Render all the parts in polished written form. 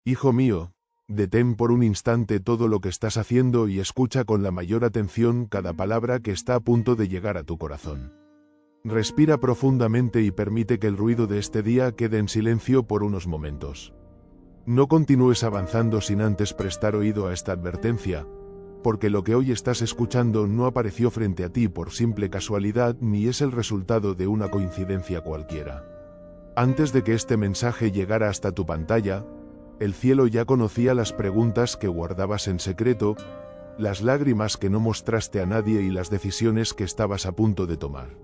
Hijo mío, detén por un instante todo lo que estás haciendo y escucha con la mayor atención cada palabra que está a punto de llegar a tu corazón. Respira profundamente y permite que el ruido de este día quede en silencio por unos momentos. No continúes avanzando sin antes prestar oído a esta advertencia, porque lo que hoy estás escuchando no apareció frente a ti por simple casualidad ni es el resultado de una coincidencia cualquiera. Antes de que este mensaje llegara hasta tu pantalla, el cielo ya conocía las preguntas que guardabas en secreto, las lágrimas que no mostraste a nadie y las decisiones que estabas a punto de tomar.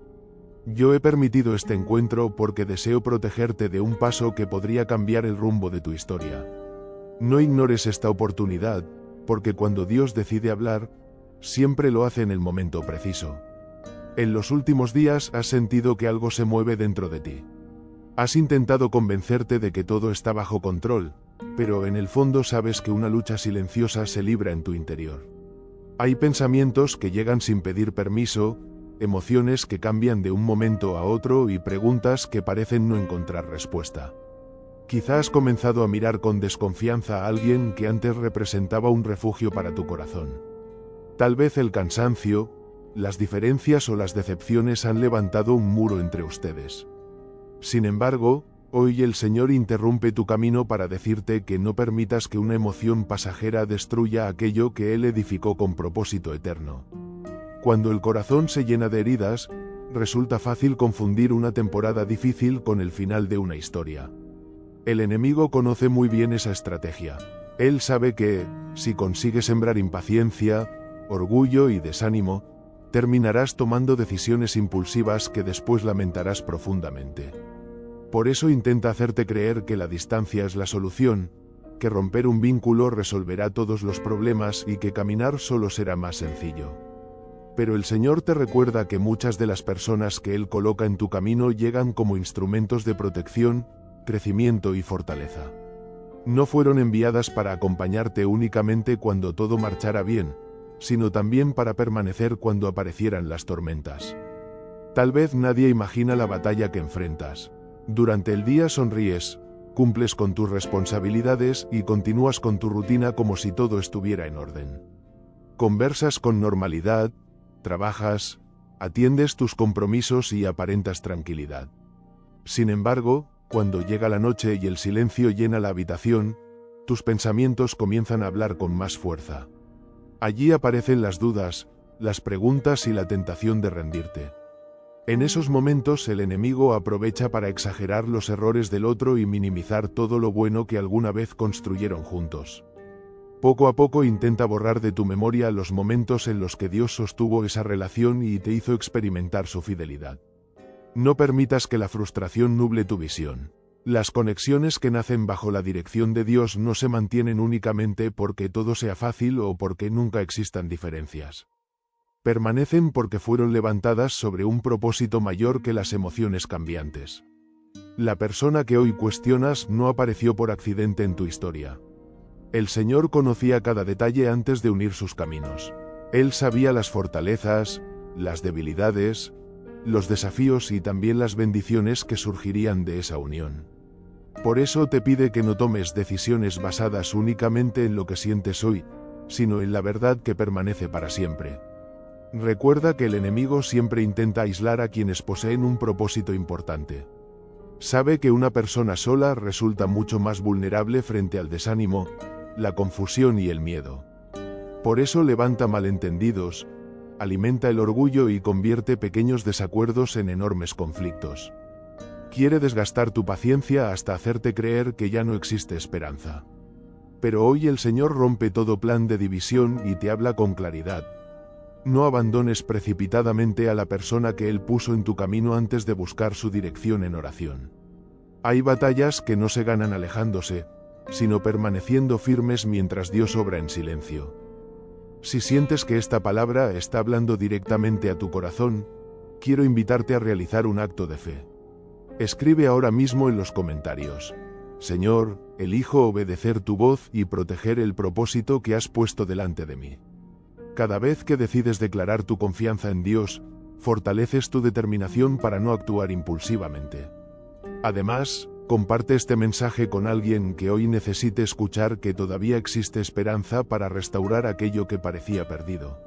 Yo he permitido este encuentro porque deseo protegerte de un paso que podría cambiar el rumbo de tu historia. No ignores esta oportunidad, porque cuando Dios decide hablar, siempre lo hace en el momento preciso. En los últimos días has sentido que algo se mueve dentro de ti. Has intentado convencerte de que todo está bajo control, pero en el fondo sabes que una lucha silenciosa se libra en tu interior. Hay pensamientos que llegan sin pedir permiso, emociones que cambian de un momento a otro y preguntas que parecen no encontrar respuesta. Quizás has comenzado a mirar con desconfianza a alguien que antes representaba un refugio para tu corazón. Tal vez el cansancio, las diferencias o las decepciones han levantado un muro entre ustedes. Sin embargo, hoy el Señor interrumpe tu camino para decirte que no permitas que una emoción pasajera destruya aquello que Él edificó con propósito eterno. Cuando el corazón se llena de heridas, resulta fácil confundir una temporada difícil con el final de una historia. El enemigo conoce muy bien esa estrategia. Él sabe que, si consigues sembrar impaciencia, orgullo y desánimo, terminarás tomando decisiones impulsivas que después lamentarás profundamente. Por eso intenta hacerte creer que la distancia es la solución, que romper un vínculo resolverá todos los problemas y que caminar solo será más sencillo. Pero el Señor te recuerda que muchas de las personas que Él coloca en tu camino llegan como instrumentos de protección, crecimiento y fortaleza. No fueron enviadas para acompañarte únicamente cuando todo marchara bien, sino también para permanecer cuando aparecieran las tormentas. Tal vez nadie imagina la batalla que enfrentas. Durante el día sonríes, cumples con tus responsabilidades y continúas con tu rutina como si todo estuviera en orden. Conversas con normalidad, trabajas, atiendes tus compromisos y aparentas tranquilidad. Sin embargo, cuando llega la noche y el silencio llena la habitación, tus pensamientos comienzan a hablar con más fuerza. Allí aparecen las dudas, las preguntas y la tentación de rendirte. En esos momentos el enemigo aprovecha para exagerar los errores del otro y minimizar todo lo bueno que alguna vez construyeron juntos. Poco a poco intenta borrar de tu memoria los momentos en los que Dios sostuvo esa relación y te hizo experimentar su fidelidad. No permitas que la frustración nuble tu visión. Las conexiones que nacen bajo la dirección de Dios no se mantienen únicamente porque todo sea fácil o porque nunca existan diferencias. Permanecen porque fueron levantadas sobre un propósito mayor que las emociones cambiantes. La persona que hoy cuestionas no apareció por accidente en tu historia. El Señor conocía cada detalle antes de unir sus caminos. Él sabía las fortalezas, las debilidades, los desafíos y también las bendiciones que surgirían de esa unión. Por eso te pide que no tomes decisiones basadas únicamente en lo que sientes hoy, sino en la verdad que permanece para siempre. Recuerda que el enemigo siempre intenta aislar a quienes poseen un propósito importante. Sabe que una persona sola resulta mucho más vulnerable frente al desánimo, la confusión y el miedo. Por eso levanta malentendidos, alimenta el orgullo y convierte pequeños desacuerdos en enormes conflictos. Quiere desgastar tu paciencia hasta hacerte creer que ya no existe esperanza. Pero hoy el Señor rompe todo plan de división y te habla con claridad. No abandones precipitadamente a la persona que Él puso en tu camino antes de buscar su dirección en oración. Hay batallas que no se ganan alejándose, sino permaneciendo firmes mientras Dios obra en silencio. Si sientes que esta palabra está hablando directamente a tu corazón, quiero invitarte a realizar un acto de fe. Escribe ahora mismo en los comentarios: Señor, elijo obedecer tu voz y proteger el propósito que has puesto delante de mí. Cada vez que decides declarar tu confianza en Dios, fortaleces tu determinación para no actuar impulsivamente. Además, Comparte este mensaje con alguien que hoy necesite escuchar que todavía existe esperanza para restaurar aquello que parecía perdido.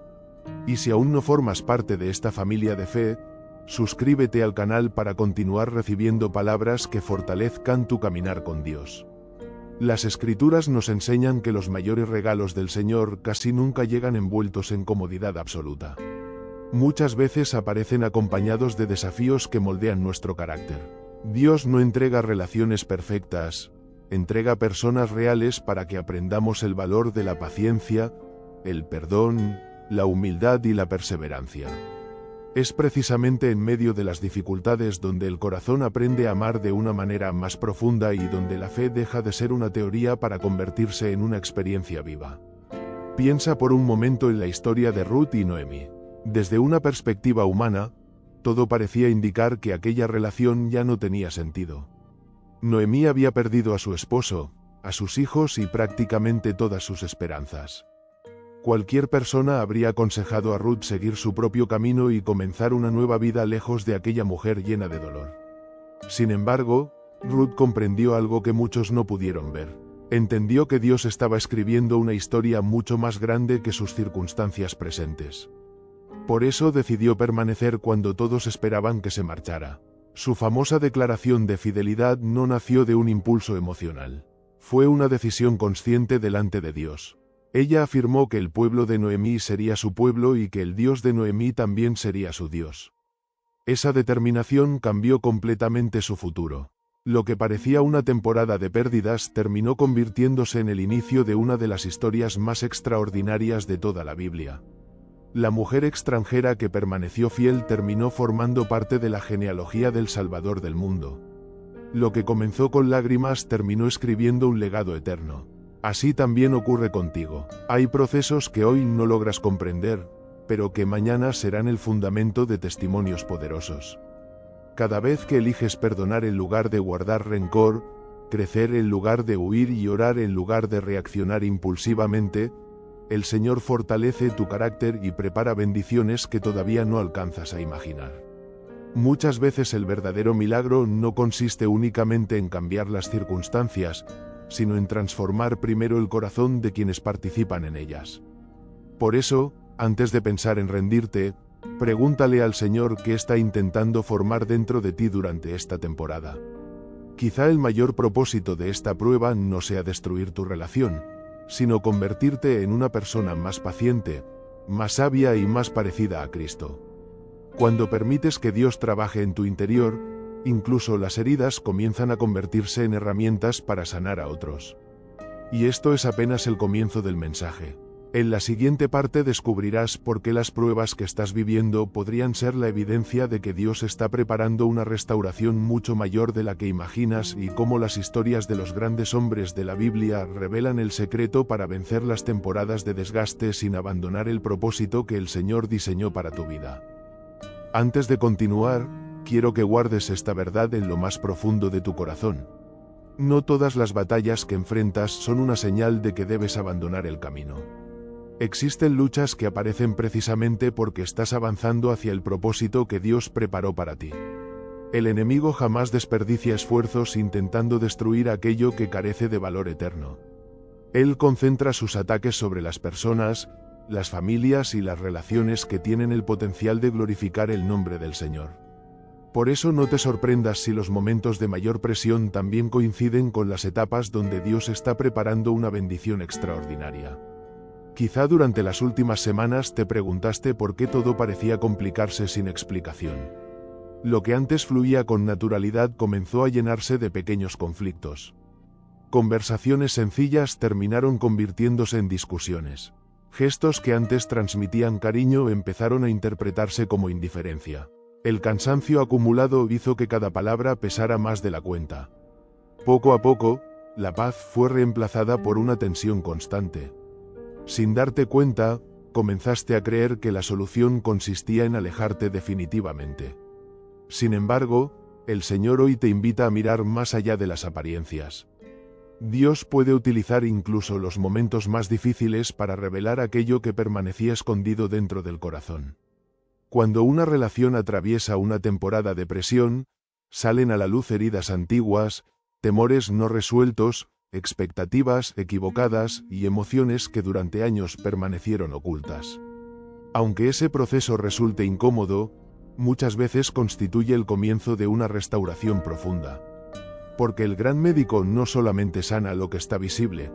Y si aún no formas parte de esta familia de fe, suscríbete al canal para continuar recibiendo palabras que fortalezcan tu caminar con Dios. Las Escrituras nos enseñan que los mayores regalos del Señor casi nunca llegan envueltos en comodidad absoluta. Muchas veces aparecen acompañados de desafíos que moldean nuestro carácter. Dios no entrega relaciones perfectas, entrega personas reales para que aprendamos el valor de la paciencia, el perdón, la humildad y la perseverancia. Es precisamente en medio de las dificultades donde el corazón aprende a amar de una manera más profunda y donde la fe deja de ser una teoría para convertirse en una experiencia viva. Piensa por un momento en la historia de Ruth y Noemí. Desde una perspectiva humana, todo parecía indicar que aquella relación ya no tenía sentido. Noemí había perdido a su esposo, a sus hijos y prácticamente todas sus esperanzas. Cualquier persona habría aconsejado a Ruth seguir su propio camino y comenzar una nueva vida lejos de aquella mujer llena de dolor. Sin embargo, Ruth comprendió algo que muchos no pudieron ver. Entendió que Dios estaba escribiendo una historia mucho más grande que sus circunstancias presentes. Por eso decidió permanecer cuando todos esperaban que se marchara. Su famosa declaración de fidelidad no nació de un impulso emocional. Fue una decisión consciente delante de Dios. Ella afirmó que el pueblo de Noemí sería su pueblo y que el Dios de Noemí también sería su Dios. Esa determinación cambió completamente su futuro. Lo que parecía una temporada de pérdidas terminó convirtiéndose en el inicio de una de las historias más extraordinarias de toda la Biblia. La mujer extranjera que permaneció fiel terminó formando parte de la genealogía del Salvador del mundo. Lo que comenzó con lágrimas terminó escribiendo un legado eterno. Así también ocurre contigo. Hay procesos que hoy no logras comprender, pero que mañana serán el fundamento de testimonios poderosos. Cada vez que eliges perdonar en lugar de guardar rencor, crecer en lugar de huir y orar en lugar de reaccionar impulsivamente, el Señor fortalece tu carácter y prepara bendiciones que todavía no alcanzas a imaginar. Muchas veces el verdadero milagro no consiste únicamente en cambiar las circunstancias, sino en transformar primero el corazón de quienes participan en ellas. Por eso, antes de pensar en rendirte, pregúntale al Señor qué está intentando formar dentro de ti durante esta temporada. Quizá el mayor propósito de esta prueba no sea destruir tu relación, sino convertirte en una persona más paciente, más sabia y más parecida a Cristo. Cuando permites que Dios trabaje en tu interior, incluso las heridas comienzan a convertirse en herramientas para sanar a otros. Y esto es apenas el comienzo del mensaje. En la siguiente parte descubrirás por qué las pruebas que estás viviendo podrían ser la evidencia de que Dios está preparando una restauración mucho mayor de la que imaginas y cómo las historias de los grandes hombres de la Biblia revelan el secreto para vencer las temporadas de desgaste sin abandonar el propósito que el Señor diseñó para tu vida. Antes de continuar, quiero que guardes esta verdad en lo más profundo de tu corazón. No todas las batallas que enfrentas son una señal de que debes abandonar el camino. Existen luchas que aparecen precisamente porque estás avanzando hacia el propósito que Dios preparó para ti. El enemigo jamás desperdicia esfuerzos intentando destruir aquello que carece de valor eterno. Él concentra sus ataques sobre las personas, las familias y las relaciones que tienen el potencial de glorificar el nombre del Señor. Por eso no te sorprendas si los momentos de mayor presión también coinciden con las etapas donde Dios está preparando una bendición extraordinaria. Quizá durante las últimas semanas te preguntaste por qué todo parecía complicarse sin explicación. Lo que antes fluía con naturalidad comenzó a llenarse de pequeños conflictos. Conversaciones sencillas terminaron convirtiéndose en discusiones. Gestos que antes transmitían cariño empezaron a interpretarse como indiferencia. El cansancio acumulado hizo que cada palabra pesara más de la cuenta. Poco a poco, la paz fue reemplazada por una tensión constante. Sin darte cuenta, comenzaste a creer que la solución consistía en alejarte definitivamente. Sin embargo, el Señor hoy te invita a mirar más allá de las apariencias. Dios puede utilizar incluso los momentos más difíciles para revelar aquello que permanecía escondido dentro del corazón. Cuando una relación atraviesa una temporada de presión, salen a la luz heridas antiguas, temores no resueltos, expectativas equivocadas y emociones que durante años permanecieron ocultas. Aunque ese proceso resulte incómodo, muchas veces constituye el comienzo de una restauración profunda. Porque el gran médico no solamente sana lo que está visible,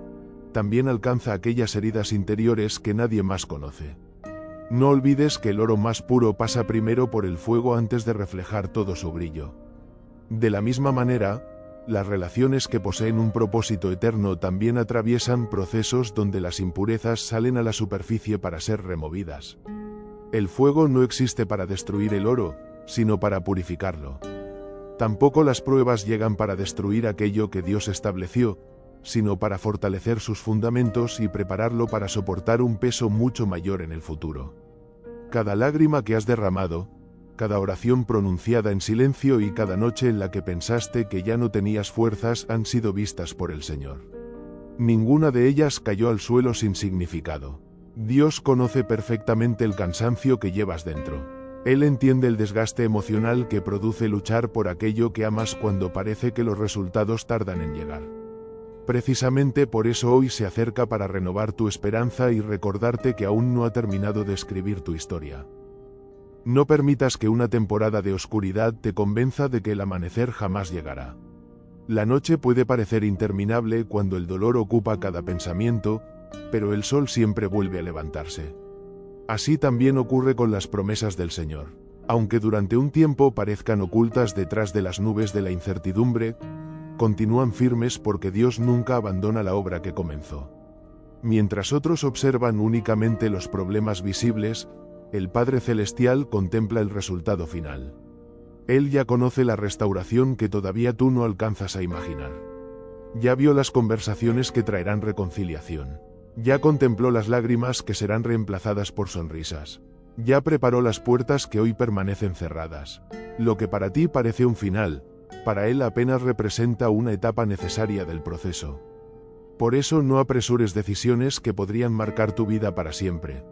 también alcanza aquellas heridas interiores que nadie más conoce. No olvides que el oro más puro pasa primero por el fuego antes de reflejar todo su brillo. De la misma manera, las relaciones que poseen un propósito eterno también atraviesan procesos donde las impurezas salen a la superficie para ser removidas. El fuego no existe para destruir el oro, sino para purificarlo. Tampoco las pruebas llegan para destruir aquello que Dios estableció, sino para fortalecer sus fundamentos y prepararlo para soportar un peso mucho mayor en el futuro. Cada lágrima que has derramado, cada oración pronunciada en silencio y cada noche en la que pensaste que ya no tenías fuerzas han sido vistas por el Señor. Ninguna de ellas cayó al suelo sin significado. Dios conoce perfectamente el cansancio que llevas dentro. Él entiende el desgaste emocional que produce luchar por aquello que amas cuando parece que los resultados tardan en llegar. Precisamente por eso hoy se acerca para renovar tu esperanza y recordarte que aún no ha terminado de escribir tu historia. No permitas que una temporada de oscuridad te convenza de que el amanecer jamás llegará. La noche puede parecer interminable cuando el dolor ocupa cada pensamiento, pero el sol siempre vuelve a levantarse. Así también ocurre con las promesas del Señor. Aunque durante un tiempo parezcan ocultas detrás de las nubes de la incertidumbre, continúan firmes porque Dios nunca abandona la obra que comenzó. Mientras otros observan únicamente los problemas visibles, el Padre Celestial contempla el resultado final. Él ya conoce la restauración que todavía tú no alcanzas a imaginar. Ya vio las conversaciones que traerán reconciliación. Ya contempló las lágrimas que serán reemplazadas por sonrisas. Ya preparó las puertas que hoy permanecen cerradas. Lo que para ti parece un final, para Él apenas representa una etapa necesaria del proceso. Por eso no apresures decisiones que podrían marcar tu vida para siempre.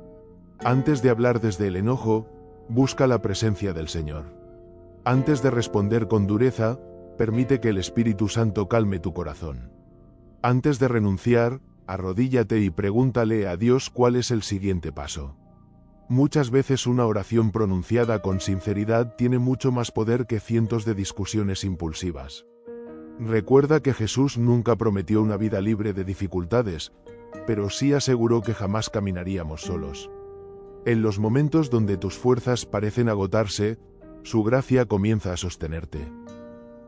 Antes de hablar desde el enojo, busca la presencia del Señor. Antes de responder con dureza, permite que el Espíritu Santo calme tu corazón. Antes de renunciar, arrodíllate y pregúntale a Dios cuál es el siguiente paso. Muchas veces una oración pronunciada con sinceridad tiene mucho más poder que cientos de discusiones impulsivas. Recuerda que Jesús nunca prometió una vida libre de dificultades, pero sí aseguró que jamás caminaríamos solos. En los momentos donde tus fuerzas parecen agotarse, su gracia comienza a sostenerte.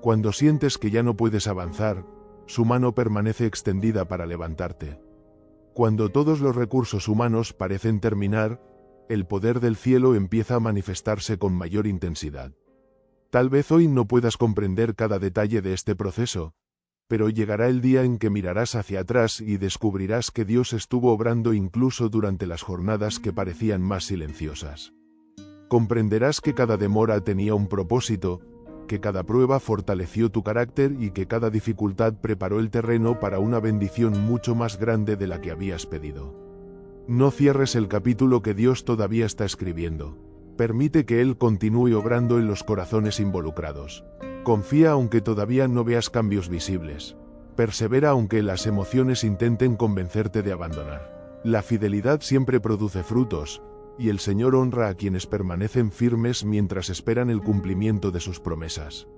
Cuando sientes que ya no puedes avanzar, su mano permanece extendida para levantarte. Cuando todos los recursos humanos parecen terminar, el poder del cielo empieza a manifestarse con mayor intensidad. Tal vez hoy no puedas comprender cada detalle de este proceso, pero llegará el día en que mirarás hacia atrás y descubrirás que Dios estuvo obrando incluso durante las jornadas que parecían más silenciosas. Comprenderás que cada demora tenía un propósito, que cada prueba fortaleció tu carácter y que cada dificultad preparó el terreno para una bendición mucho más grande de la que habías pedido. No cierres el capítulo que Dios todavía está escribiendo. Permite que Él continúe obrando en los corazones involucrados. Confía aunque todavía no veas cambios visibles. Persevera aunque las emociones intenten convencerte de abandonar. La fidelidad siempre produce frutos, y el Señor honra a quienes permanecen firmes mientras esperan el cumplimiento de sus promesas.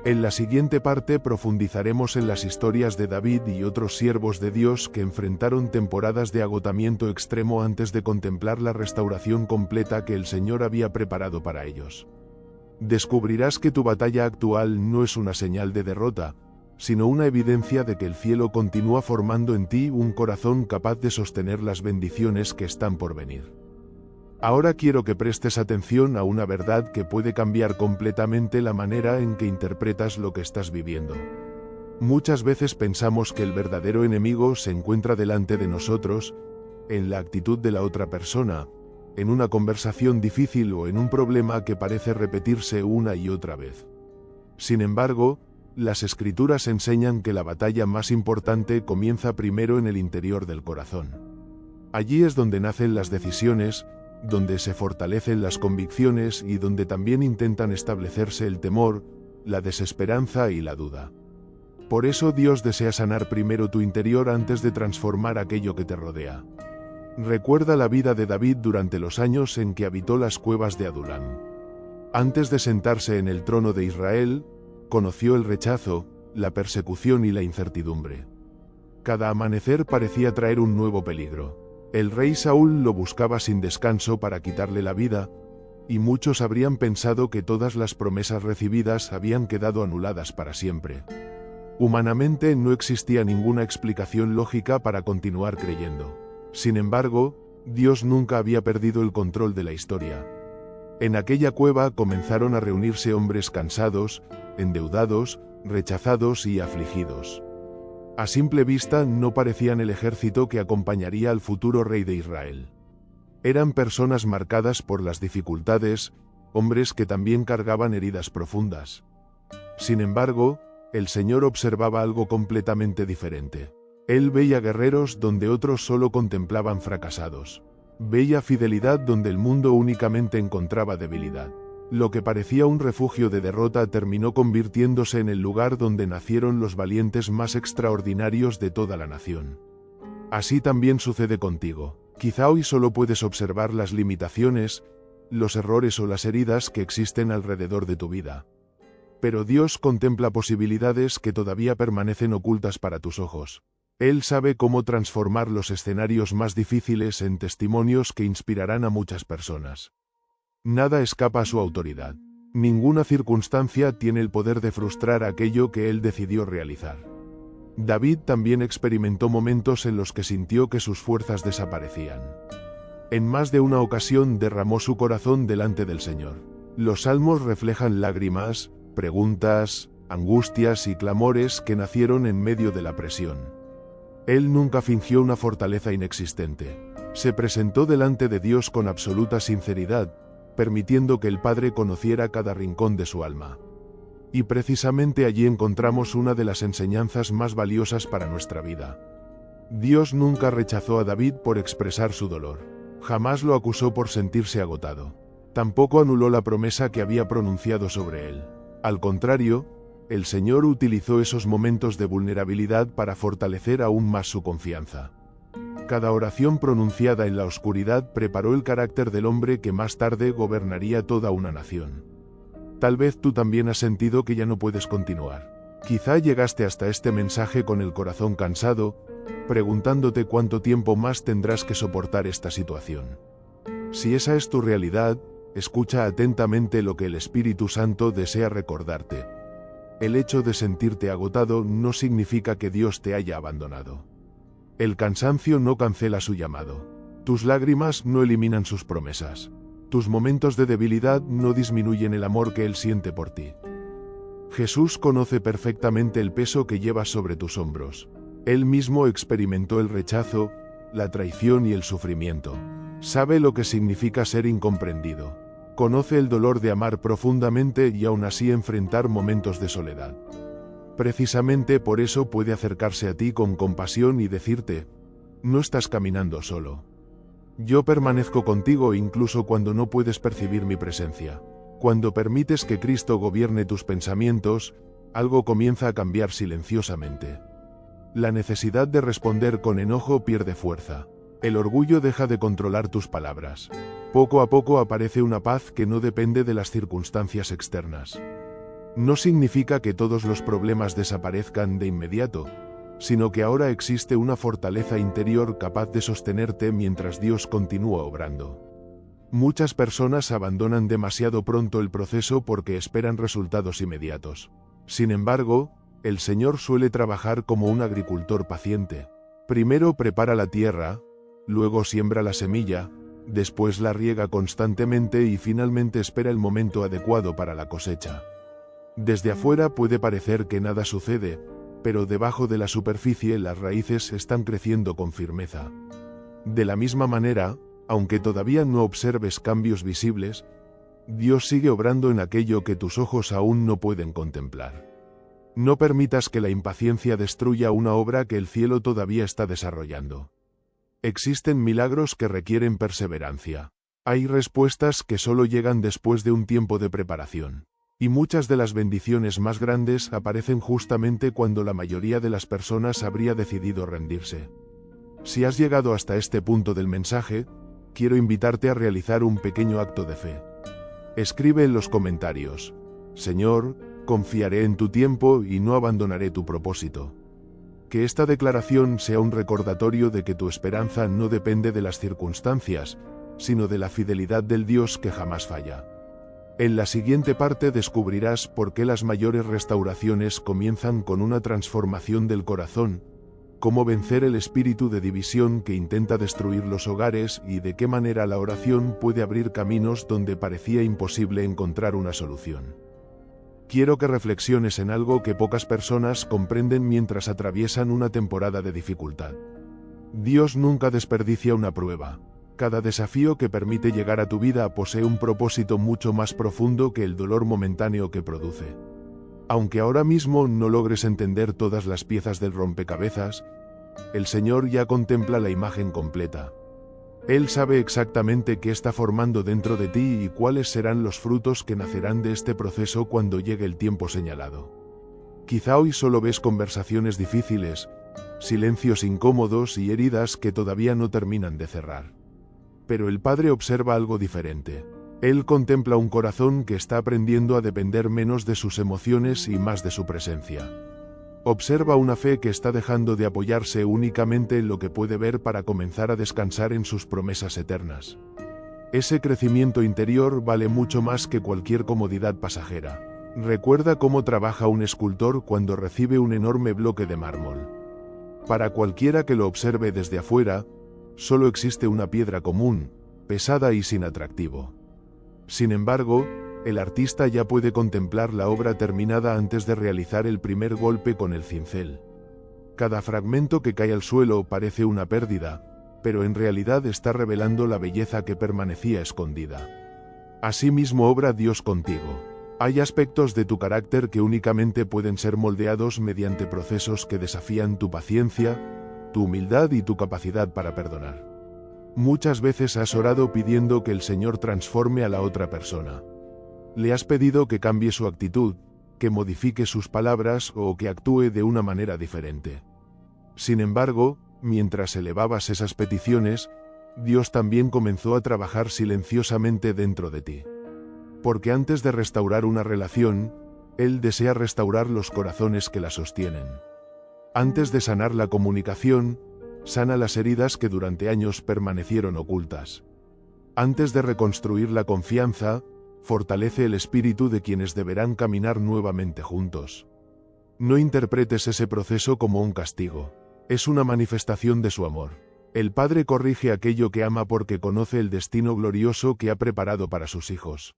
En la siguiente parte profundizaremos en las historias de David y otros siervos de Dios que enfrentaron temporadas de agotamiento extremo antes de contemplar la restauración completa que el Señor había preparado para ellos. Descubrirás que tu batalla actual no es una señal de derrota, sino una evidencia de que el cielo continúa formando en ti un corazón capaz de sostener las bendiciones que están por venir. Ahora quiero que prestes atención a una verdad que puede cambiar completamente la manera en que interpretas lo que estás viviendo. Muchas veces pensamos que el verdadero enemigo se encuentra delante de nosotros, en la actitud de la otra persona, en una conversación difícil o en un problema que parece repetirse una y otra vez. Sin embargo, las Escrituras enseñan que la batalla más importante comienza primero en el interior del corazón. Allí es donde nacen las decisiones, donde se fortalecen las convicciones y donde también intentan establecerse el temor, la desesperanza y la duda. Por eso Dios desea sanar primero tu interior antes de transformar aquello que te rodea. Recuerda la vida de David durante los años en que habitó las cuevas de Adulam. Antes de sentarse en el trono de Israel, conoció el rechazo, la persecución y la incertidumbre. Cada amanecer parecía traer un nuevo peligro. El rey Saúl lo buscaba sin descanso para quitarle la vida, y muchos habrían pensado que todas las promesas recibidas habían quedado anuladas para siempre. Humanamente no existía ninguna explicación lógica para continuar creyendo. Sin embargo, Dios nunca había perdido el control de la historia. En aquella cueva comenzaron a reunirse hombres cansados, endeudados, rechazados y afligidos. A simple vista no parecían el ejército que acompañaría al futuro rey de Israel. Eran personas marcadas por las dificultades, hombres que también cargaban heridas profundas. Sin embargo, el Señor observaba algo completamente diferente. Él veía guerreros donde otros solo contemplaban fracasados. Veía fidelidad donde el mundo únicamente encontraba debilidad. Lo que parecía un refugio de derrota terminó convirtiéndose en el lugar donde nacieron los valientes más extraordinarios de toda la nación. Así también sucede contigo. Quizá hoy solo puedes observar las limitaciones, los errores o las heridas que existen alrededor de tu vida. Pero Dios contempla posibilidades que todavía permanecen ocultas para tus ojos. Él sabe cómo transformar los escenarios más difíciles en testimonios que inspirarán a muchas personas. Nada escapa a su autoridad. Ninguna circunstancia tiene el poder de frustrar aquello que él decidió realizar. David también experimentó momentos en los que sintió que sus fuerzas desaparecían. En más de una ocasión derramó su corazón delante del Señor. Los salmos reflejan lágrimas, preguntas, angustias y clamores que nacieron en medio de la presión. Él nunca fingió una fortaleza inexistente. Se presentó delante de Dios con absoluta sinceridad, permitiendo que el Padre conociera cada rincón de su alma. Y precisamente allí encontramos una de las enseñanzas más valiosas para nuestra vida. Dios nunca rechazó a David por expresar su dolor. Jamás lo acusó por sentirse agotado. Tampoco anuló la promesa que había pronunciado sobre él. Al contrario, el Señor utilizó esos momentos de vulnerabilidad para fortalecer aún más su confianza. Cada oración pronunciada en la oscuridad preparó el carácter del hombre que más tarde gobernaría toda una nación. Tal vez tú también has sentido que ya no puedes continuar. Quizá llegaste hasta este mensaje con el corazón cansado, preguntándote cuánto tiempo más tendrás que soportar esta situación. Si esa es tu realidad, escucha atentamente lo que el Espíritu Santo desea recordarte. El hecho de sentirte agotado no significa que Dios te haya abandonado. El cansancio no cancela su llamado. Tus lágrimas no eliminan sus promesas. Tus momentos de debilidad no disminuyen el amor que Él siente por ti. Jesús conoce perfectamente el peso que llevas sobre tus hombros. Él mismo experimentó el rechazo, la traición y el sufrimiento. Sabe lo que significa ser incomprendido. Conoce el dolor de amar profundamente y aún así enfrentar momentos de soledad. Precisamente por eso puede acercarse a ti con compasión y decirte: no estás caminando solo. Yo permanezco contigo incluso cuando no puedes percibir mi presencia. Cuando permites que Cristo gobierne tus pensamientos, algo comienza a cambiar silenciosamente. La necesidad de responder con enojo pierde fuerza. El orgullo deja de controlar tus palabras. Poco a poco aparece una paz que no depende de las circunstancias externas. No significa que todos los problemas desaparezcan de inmediato, sino que ahora existe una fortaleza interior capaz de sostenerte mientras Dios continúa obrando. Muchas personas abandonan demasiado pronto el proceso porque esperan resultados inmediatos. Sin embargo, el Señor suele trabajar como un agricultor paciente. Primero prepara la tierra, luego siembra la semilla, después la riega constantemente y finalmente espera el momento adecuado para la cosecha. Desde afuera puede parecer que nada sucede, pero debajo de la superficie las raíces están creciendo con firmeza. De la misma manera, aunque todavía no observes cambios visibles, Dios sigue obrando en aquello que tus ojos aún no pueden contemplar. No permitas que la impaciencia destruya una obra que el cielo todavía está desarrollando. Existen milagros que requieren perseverancia. Hay respuestas que solo llegan después de un tiempo de preparación. Y muchas de las bendiciones más grandes aparecen justamente cuando la mayoría de las personas habría decidido rendirse. Si has llegado hasta este punto del mensaje, quiero invitarte a realizar un pequeño acto de fe. Escribe en los comentarios: Señor, confiaré en tu tiempo y no abandonaré tu propósito. Que esta declaración sea un recordatorio de que tu esperanza no depende de las circunstancias, sino de la fidelidad del Dios que jamás falla. En la siguiente parte descubrirás por qué las mayores restauraciones comienzan con una transformación del corazón, cómo vencer el espíritu de división que intenta destruir los hogares y de qué manera la oración puede abrir caminos donde parecía imposible encontrar una solución. Quiero que reflexiones en algo que pocas personas comprenden mientras atraviesan una temporada de dificultad. Dios nunca desperdicia una prueba. Cada desafío que permite llegar a tu vida posee un propósito mucho más profundo que el dolor momentáneo que produce. Aunque ahora mismo no logres entender todas las piezas del rompecabezas, el Señor ya contempla la imagen completa. Él sabe exactamente qué está formando dentro de ti y cuáles serán los frutos que nacerán de este proceso cuando llegue el tiempo señalado. Quizá hoy solo ves conversaciones difíciles, silencios incómodos y heridas que todavía no terminan de cerrar. Pero el Padre observa algo diferente. Él contempla un corazón que está aprendiendo a depender menos de sus emociones y más de su presencia. Observa una fe que está dejando de apoyarse únicamente en lo que puede ver para comenzar a descansar en sus promesas eternas. Ese crecimiento interior vale mucho más que cualquier comodidad pasajera. Recuerda cómo trabaja un escultor cuando recibe un enorme bloque de mármol. Para cualquiera que lo observe desde afuera, solo existe una piedra común, pesada y sin atractivo. Sin embargo, el artista ya puede contemplar la obra terminada antes de realizar el primer golpe con el cincel. Cada fragmento que cae al suelo parece una pérdida, pero en realidad está revelando la belleza que permanecía escondida. Asimismo obra Dios contigo. Hay aspectos de tu carácter que únicamente pueden ser moldeados mediante procesos que desafían tu paciencia, tu humildad y tu capacidad para perdonar. Muchas veces has orado pidiendo que el Señor transforme a la otra persona. Le has pedido que cambie su actitud, que modifique sus palabras o que actúe de una manera diferente. Sin embargo, mientras elevabas esas peticiones, Dios también comenzó a trabajar silenciosamente dentro de ti. Porque antes de restaurar una relación, Él desea restaurar los corazones que la sostienen. Antes de sanar la comunicación, sana las heridas que durante años permanecieron ocultas. Antes de reconstruir la confianza, fortalece el espíritu de quienes deberán caminar nuevamente juntos. No interpretes ese proceso como un castigo. Es una manifestación de su amor. El Padre corrige aquello que ama porque conoce el destino glorioso que ha preparado para sus hijos.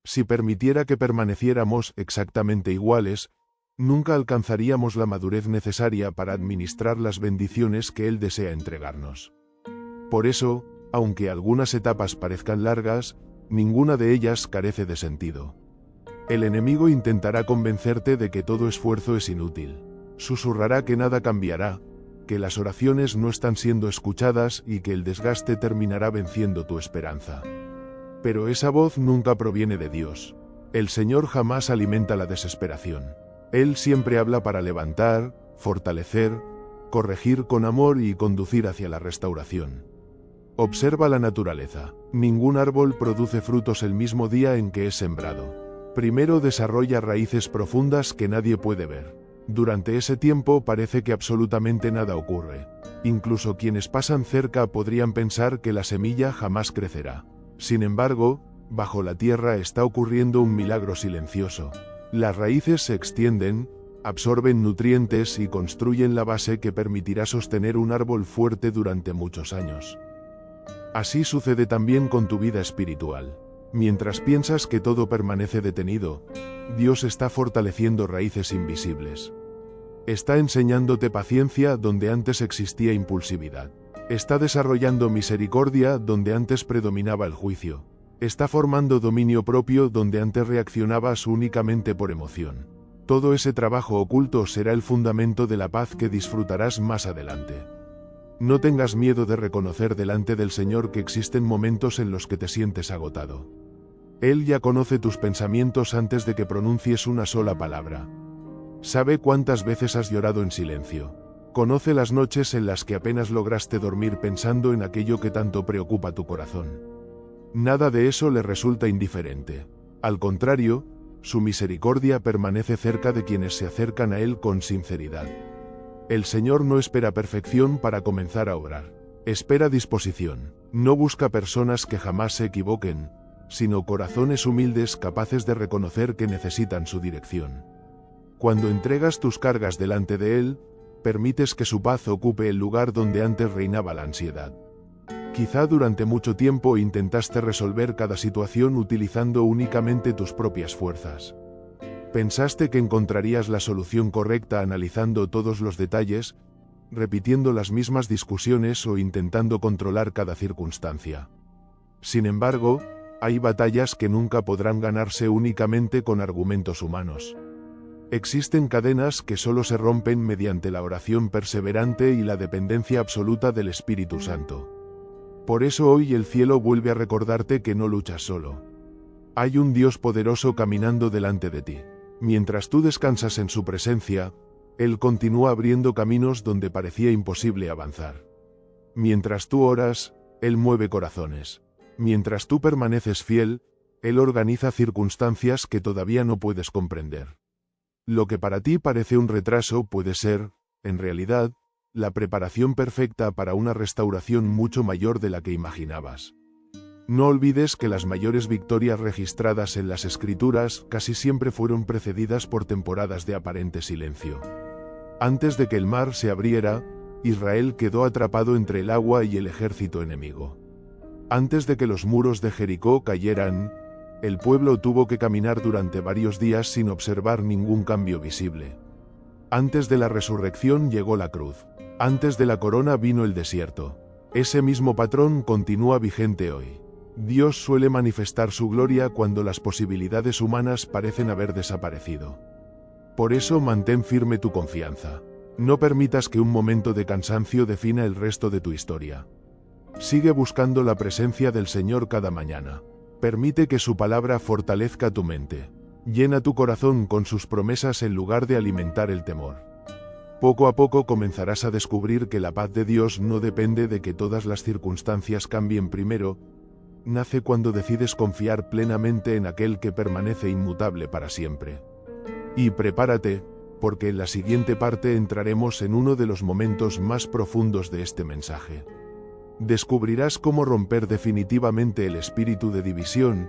Si permitiera que permaneciéramos exactamente iguales, nunca alcanzaríamos la madurez necesaria para administrar las bendiciones que Él desea entregarnos. Por eso, aunque algunas etapas parezcan largas, ninguna de ellas carece de sentido. El enemigo intentará convencerte de que todo esfuerzo es inútil. Susurrará que nada cambiará, que las oraciones no están siendo escuchadas y que el desgaste terminará venciendo tu esperanza. Pero esa voz nunca proviene de Dios. El Señor jamás alimenta la desesperación. Él siempre habla para levantar, fortalecer, corregir con amor y conducir hacia la restauración. Observa la naturaleza. Ningún árbol produce frutos el mismo día en que es sembrado. Primero desarrolla raíces profundas que nadie puede ver. Durante ese tiempo parece que absolutamente nada ocurre. Incluso quienes pasan cerca podrían pensar que la semilla jamás crecerá. Sin embargo, bajo la tierra está ocurriendo un milagro silencioso. Las raíces se extienden, absorben nutrientes y construyen la base que permitirá sostener un árbol fuerte durante muchos años. Así sucede también con tu vida espiritual. Mientras piensas que todo permanece detenido, Dios está fortaleciendo raíces invisibles. Está enseñándote paciencia donde antes existía impulsividad. Está desarrollando misericordia donde antes predominaba el juicio. Está formando dominio propio donde antes reaccionabas únicamente por emoción. Todo ese trabajo oculto será el fundamento de la paz que disfrutarás más adelante. No tengas miedo de reconocer delante del Señor que existen momentos en los que te sientes agotado. Él ya conoce tus pensamientos antes de que pronuncies una sola palabra. Sabe cuántas veces has llorado en silencio. Conoce las noches en las que apenas lograste dormir pensando en aquello que tanto preocupa tu corazón. Nada de eso le resulta indiferente. Al contrario, su misericordia permanece cerca de quienes se acercan a Él con sinceridad. El Señor no espera perfección para comenzar a obrar. Espera disposición. No busca personas que jamás se equivoquen, sino corazones humildes capaces de reconocer que necesitan su dirección. Cuando entregas tus cargas delante de Él, permites que su paz ocupe el lugar donde antes reinaba la ansiedad. Quizá durante mucho tiempo intentaste resolver cada situación utilizando únicamente tus propias fuerzas. Pensaste que encontrarías la solución correcta analizando todos los detalles, repitiendo las mismas discusiones o intentando controlar cada circunstancia. Sin embargo, hay batallas que nunca podrán ganarse únicamente con argumentos humanos. Existen cadenas que solo se rompen mediante la oración perseverante y la dependencia absoluta del Espíritu Santo. Por eso hoy el cielo vuelve a recordarte que no luchas solo. Hay un Dios poderoso caminando delante de ti. Mientras tú descansas en su presencia, Él continúa abriendo caminos donde parecía imposible avanzar. Mientras tú oras, Él mueve corazones. Mientras tú permaneces fiel, Él organiza circunstancias que todavía no puedes comprender. Lo que para ti parece un retraso puede ser, en realidad, la preparación perfecta para una restauración mucho mayor de la que imaginabas. No olvides que las mayores victorias registradas en las Escrituras casi siempre fueron precedidas por temporadas de aparente silencio. Antes de que el mar se abriera, Israel quedó atrapado entre el agua y el ejército enemigo. Antes de que los muros de Jericó cayeran, el pueblo tuvo que caminar durante varios días sin observar ningún cambio visible. Antes de la resurrección llegó la cruz. Antes de la corona vino el desierto. Ese mismo patrón continúa vigente hoy. Dios suele manifestar su gloria cuando las posibilidades humanas parecen haber desaparecido. Por eso mantén firme tu confianza. No permitas que un momento de cansancio defina el resto de tu historia. Sigue buscando la presencia del Señor cada mañana. Permite que su palabra fortalezca tu mente. Llena tu corazón con sus promesas en lugar de alimentar el temor. Poco a poco comenzarás a descubrir que la paz de Dios no depende de que todas las circunstancias cambien primero. Nace cuando decides confiar plenamente en aquel que permanece inmutable para siempre. Y prepárate, porque en la siguiente parte entraremos en uno de los momentos más profundos de este mensaje. Descubrirás cómo romper definitivamente el espíritu de división,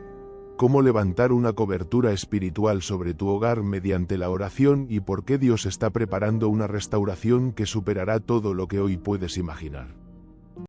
cómo levantar una cobertura espiritual sobre tu hogar mediante la oración y por qué Dios está preparando una restauración que superará todo lo que hoy puedes imaginar.